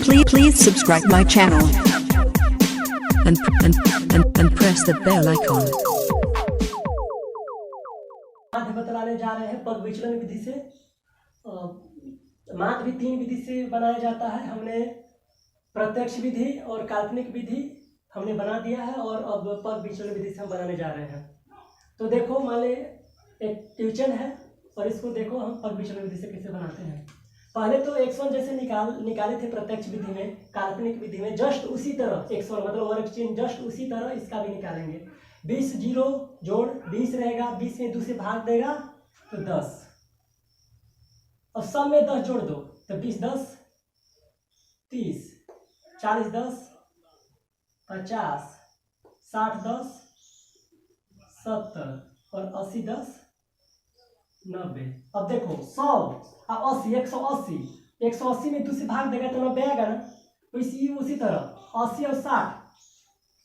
Please subscribe my channel and press the bell icon. माध्य बतलाने जा रहे हैं पग विचलन विधि से। माध्य भी तीन विधि से बनाया जाता है। हमने प्रत्यक्ष विधि और काल्पनिक विधि हमने बना दिया है और अब पग विचलन विधि से हम बनाने जा रहे हैं। तो देखो मान ले एक ट्यूशन है और इसको देखो हम पग विचलन विधि से कैसे बनाते हैं। पहले तो x1 जैसे निकाले थे प्रत्यक्ष विधि में, काल्पनिक विधि में जस्ट उसी तरह x1 मतलब वर्ग चिन्ह जस्ट उसी तरह इसका भी निकालेंगे। 20 जीरो जोड़ 20 रहेगा, 20 में 2 से भाग देगा तो 10 और सब में 10 जोड़ दो तो 20 10 30 40 10 50 60 10 70 और 80 10 90। अब देखो 100 और 80 180 180 में 2 से भाग देगा तो 90 आएगा ना। उसी तरह 80 और 60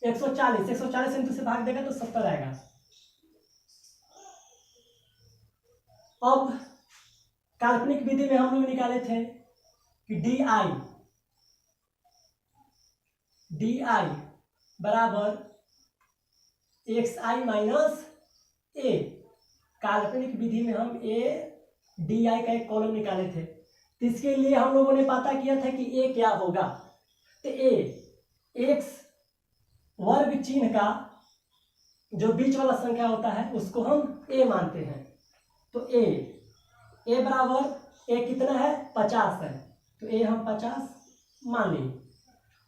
140 में 2 से भाग देगा तो 70 आएगा। अब काल्पनिक विधि में हम लोग निकाले थे कि डी आई बराबर xi माइनस ए। काल्पनिक विधि में हम ए डी आई का एक कॉलम निकाले थे। तो इसके लिए हम लोगों ने पता किया था कि ए क्या होगा। तो ए एक्स वर्ग चिन्ह का जो बीच वाला संख्या होता है उसको हम ए मानते हैं। तो ए बराबर ए कितना है 50 है तो ए हम 50 मान लें।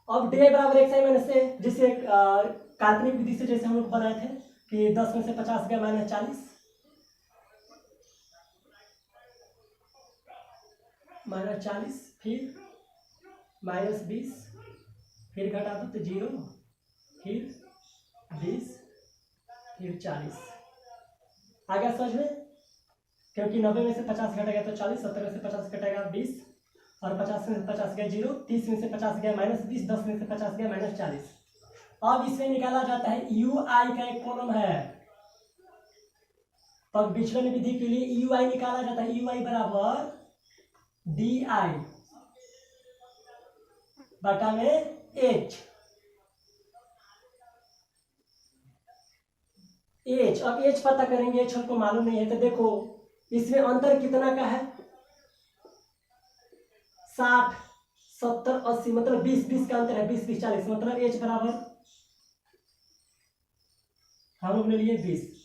अब डी बराबर एक्स आई माइनस ए, जिसे काल्पनिक विधि से जैसे हम लोग बनाए थे कि 10 में से 50 गया माइनस 40 फिर माइनस 20 फिर घटा दो तो 0 फिर 20 फिर 40 आ गया समझ में। क्योंकि 90 में से 50 घटेगा तो 40, 70 में से 50 घटेगा 20 और 50 में से 50 गया 0, 30 में से 50 गया माइनस 20, 10 में से 50 गया माइनस 40। अब इसमें निकाला जाता है यू आई का एक कॉलम है। पग विचलन विधि के लिए यू आई निकाला जाता है। यू आई बराबर डी आई बटा में एच। अब एच पता करेंगे, एच हमको मालूम नहीं है। तो देखो इसमें अंतर कितना का है 60 70 80 मतलब 20 का अंतर है। 20 20 40 मतलब एच बराबर हम लोग ने लिए 20।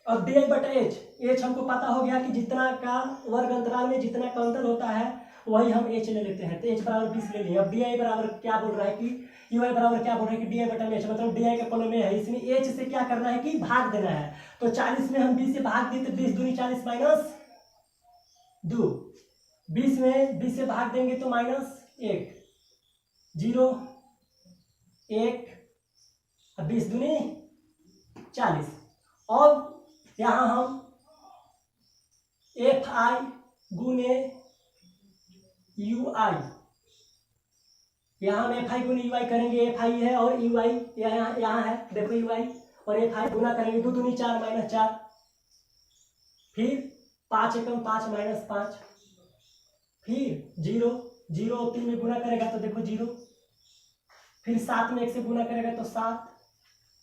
अब डी आई बटा एच हमको पता हो गया कि जितना का वर्ग अंतराल में जितना का अंतर होता है वही हम एच ले लेते हैं। तो एच बराबर 20 ले लिए। अब डी आई बराबर क्या बोल रहा है कि यू आई बराबर क्या बोल रहा है कि डी आई बटा में एच मतलब डी आई का कॉलम में है। इसमें एच से क्या करना है कि भाग देना है। तो 40 में हम 20 से भाग दिए तो 20 दूनी 40 माइनस 2। 20 में 20 से भाग देंगे तो माइनस 1 0 1 और 20 दूनी 40। और यहाँ हम एफ आई गुने यू आई, यहाँ हम एफ आई गुने यू आई करेंगे। एफ आई है और यू आई यहाँ है, देखो यू आई और एफ आई गुना करेंगे 2 दूनी 4 माइनस 4 फिर 5 एकम 5 माइनस 5 फिर 0 0 और 3 में गुना करेगा तो देखो 0 फिर 7 में 1 से गुना करेगा तो 7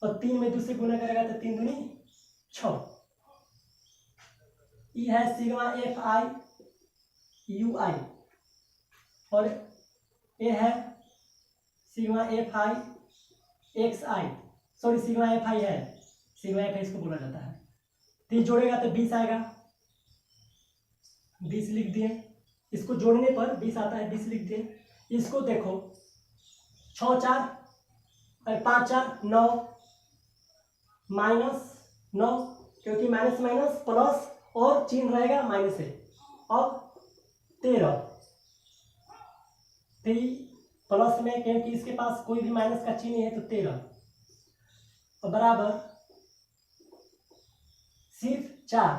और 3 में 2 से गुना करेगा तो 3 दूनी 6। ई है सिग्मा एफ आई यू आई और ए है सिग्मा एफ आई एक्स आई, सॉरी सिग्मा एफ आई है, सिग्मा एफ आई इसको बोला जाता है। 30 जोड़ेगा तो 20 आएगा, 20 लिख दिए। इसको जोड़ने पर 20 आता है, 20 लिख दिए। इसको देखो 6 4 और 5 4 9 माइनस 9 क्योंकि माइनस माइनस प्लस और चिन्ह रहेगा माइनस है। अब 13 प्लस में क्योंकि इसके पास कोई भी माइनस का चिन्ह है तो 13 और बराबर सिर्फ 4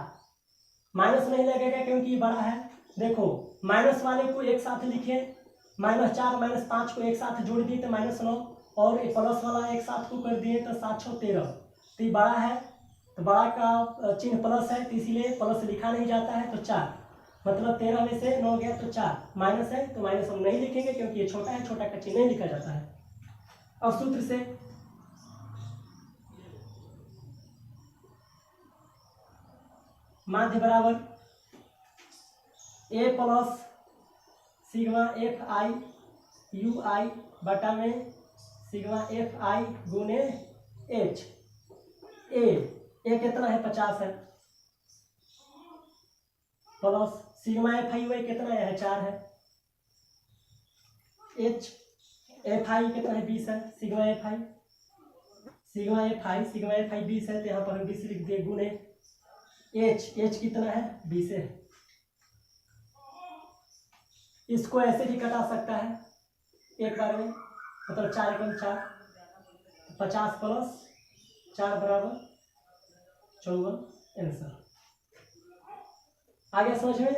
माइनस नहीं लगेगा क्योंकि ये बड़ा है। देखो माइनस वाले को एक साथ लिखे, माइनस 4 माइनस 5 को एक साथ जोड़ दिए तो माइनस 9 और प्लस वाला एक साथ को कर दिए तो 7 6 13। तो ये बड़ा है तो बड़ा का चिन्ह प्लस है तो इसीलिए प्लस लिखा नहीं जाता है तो 4 मतलब 13 में से 9 गया तो 4, माइनस है तो माइनस हम नहीं लिखेंगे क्योंकि ये छोटा है, छोटा का चिन्ह नहीं लिखा जाता है। अब सूत्र से माध्य बराबर A plus sigma F I U I बटा में सिग्मा एफ आई गुने एच। ए कितना है 50 है, प्लस सिग्मा एफ आई कितना है 4 है, एच एफ आई कितना है 20 है, सिग्मा एफ आई 20 है तो यहाँ पर हम 20 लिख दिए गुने एच कितना है 20 है। इसको ऐसे भी कटा सकता है एक बार में, मतलब 4 एकम 4, 50 प्लस 4 बराबर 54 आंसर। आगे समझ में।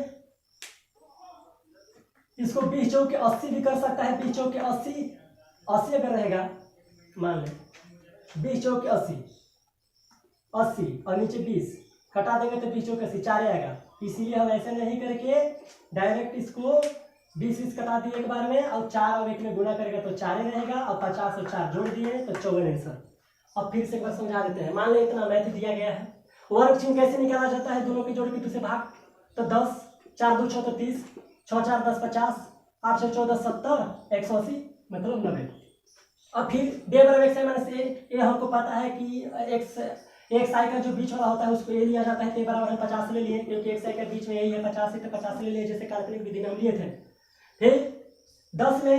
इसको 20 चौक के 80 भी कर सकता है। 20 चौक के 80 अगर रहेगा, मान ले 20 चौक के 80 और नीचे 20 कटा देंगे तो 20 चौक के 80 4 आएगा। इसीलिए हम ऐसे नहीं करके डायरेक्ट इसको 20 कटा दिए एक बार में और 4 और 1 में गुना करेगा तो 4 रहेगा और 50 और 4 जोड़ दिए तो 54 आंसर। अब फिर से एक बार समझा देते हैं। मान ले इतना मैथ दिया गया है, वर्ग चिन्ह कैसे निकाला जाता है, दोनों की जोड़ के 2 से भाग तो 10, 4 2 6 तो 30, 6 4 10 50, 8 6 14 70, 180 मतलब 90। अब फिर बे बराबर x माइनस ए हमको पता है कि एक साई का जो बीच वाला होता है उसको ए लिया जाता है, तो बराबर हम 50 ले लिए क्योंकि एक साई के बीच में यही है 50 है तो 50 ले लिए, जैसे काल्पनिक विधि में हम लिए थे। फिर 10 में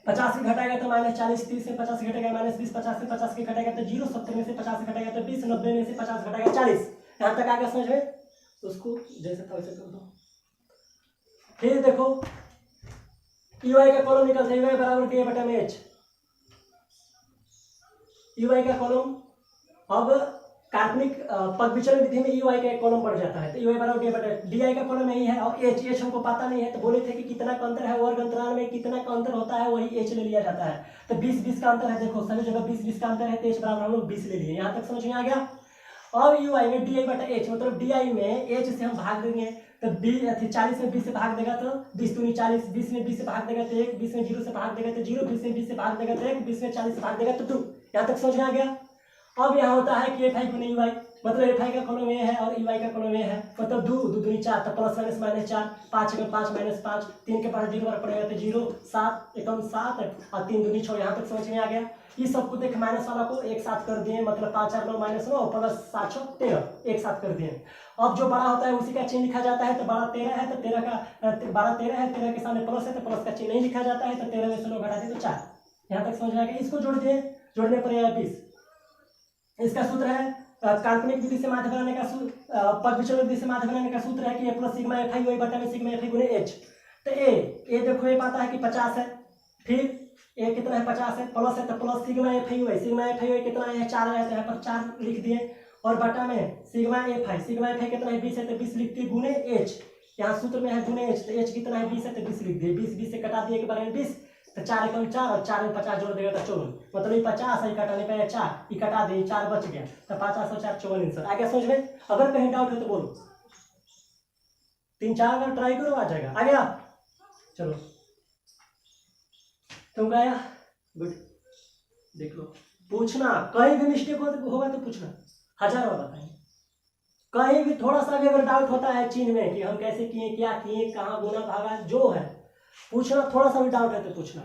50 से घटाएगा तो -40, 30 से 50 घटेगा -20, 50 से 50 के घटेगा तो 0, 70 में से 50 घटेगा तो 20, 90 में से 50 घटाएगा 40। यहाँ तक आगे समझ में, उसको जैसे था वैसे कर दो। फिर देखो ui का कॉलम निकलता है, ui बराबर डी बटा में एच। ui का कॉलम अब काल्पनिक पद विचलन विधि में ui का एक कॉलम बढ़ जाता है तो ui बराबर डी बटा di का कॉलम यही है और h हमको पता नहीं है तो बोले थे कि कितना का अंतर है, वर्ग अंतराल में कितना का अंतर होता है वही h ले लिया जाता है। तो 20 का अंतर है, देखो सभी जगह 20 का अंतर है तो h बराबर हम लोग 20 ले लिए। यहाँ तक समझ में आ गया। अब ui में di बटा h मतलब di में h से हम भाग देंगे तो 40 में 20 से भाग देगा तो 20 दूनी 40, 20 में 20 से भाग देगा तो 1, 20 में 0 से भाग देगा तो 0, 20 में 20 से भाग देगा तो 1, 20 में 40 से भाग देगा तो 2। यहाँ तक समझ में आ गया। अब यहाँ होता है कि एफ आई गुने ui, मतलब एफ आई का कॉलम ए है और ui का कॉलम ए है, मतलब 2 दूनी 4 तो प्लस माइनस -4, 5 में 5 -5, 3 के पास 0 पड़ेगा तो 0, 7 एकम 7 और 3 दूनी 6। यहाँ तक समझ में आ गया। इस सबको देख माइनस वाला को एक साथ कर दिए, मतलब 5 4 9 -9 प्लस 7 6 13 एक साथ कर दिए। अब जो बड़ा होता है उसी का चिन्ह लिखा जाता है, तो बड़ा 13 है तो 13 का 12 13 है, 13 के सामने प्लस है तो प्लस का चिन्ह नहीं लिखा जाता है, तो 13 में से 9 घटा दे तो 4। यहाँ तक समझ में आ गया। इसको जोड़ दिए, जोड़ने पर आया 20। इसका सूत्र है काल्पनिक विधि से माध्य बनाने का पद विचलन विधि से माध्य बनाने का सूत्र है कि a plus sigma F I Y बटा में सिग्मा एफ आई गुने एच। तो ए देखो ये पता है कि 50 है, फिर ए कितना है 50 है, प्लस है तो plus sigma F I Y कितना है 4 है तो यहाँ पर 4 लिख दिए और बटा में सिग्मा एफ आई कितना है 20 है तो 20 लिख दिए गुने एच। यहाँ सूत्र में है गुने एच, तो एच कितना है 20 है तो 20 लिख दिए। 20 से कटा दिए के बारे में 20 तो 4 एकम 4 और 4 में 50 जोड़ देगा तो 54, मतलब ये 50 है कटाने पे 4 ये कटा दिए 4 बच गया तो 50 और 4 54 आंसर। आगे समझ में। अगर कहीं डाउट हो तो बोलो, 3-4 बार ट्राई करो आ जाएगा। आ गया, चलो तुम आया, गुड। देख लो, पूछना कहीं भी मिस्टेक होगा तो पूछना, 1000 बार बताएंगे। कहीं भी थोड़ा सा भी अगर डाउट होता है चिन्ह में कि हम कैसे किए, क्या किए, कहाँ गुना भागा, जो है पूछना, थोड़ा सा भी डाउट है तो पूछना।